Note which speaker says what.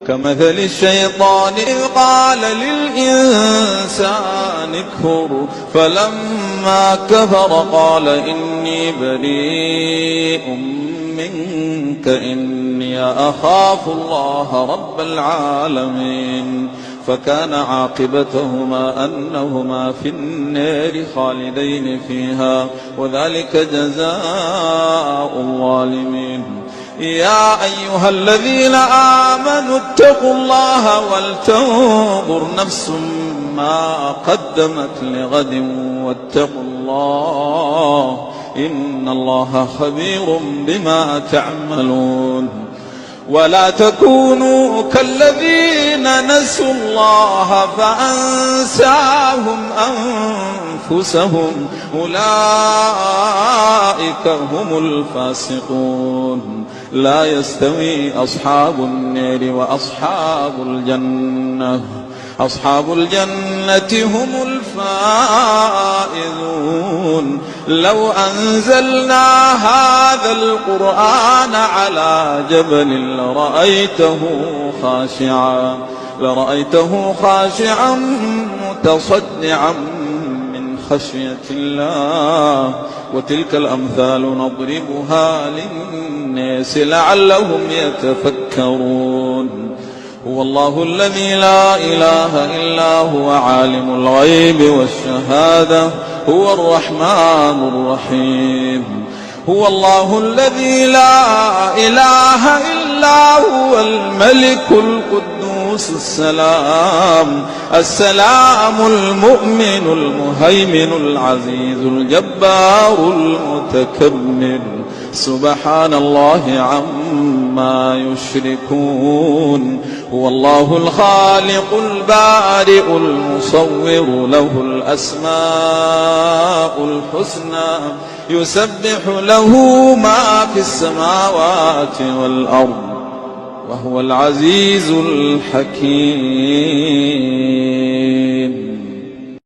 Speaker 1: كمثل الشيطان إذ قال للإنسان اكفر فلما كفر قال إني بريء منك إني أخاف الله رب العالمين. فكان عاقبتهما أنهما في النار خالدين فيها وذلك جزاء الظالمين. يا أيها الذين آمنوا اتقوا الله ولتنظر نفس ما قدمت لغد واتقوا الله إن الله خبير بما تعملون. ولا تكونوا كالذين نسوا الله فأنساهم أنفسهم أولئك هم الفاسقون. لا يستوي أصحاب النار وأصحاب الجنة أصحاب الجنة هم الفائزون. لو أنزلنا هذا القرآن على جبل لرأيته خاشعا متصدعا من خشية الله. وتلك الأمثال نضربها للناس لعلهم يتفكرون. هو الله الذي لا إله إلا هو عالم الغيب والشهادة هو الرحمن الرحيم. هو الله الذي لا إله إلا هو الملك القدوس السلام المؤمن المهيمن العزيز الجبار المتكبر. سبحان الله عما يشركون. هو الله الخالق البارئ المصور له الأسماء الحسنى يسبح له ما في السماوات والأرض وهو العزيز الحكيم.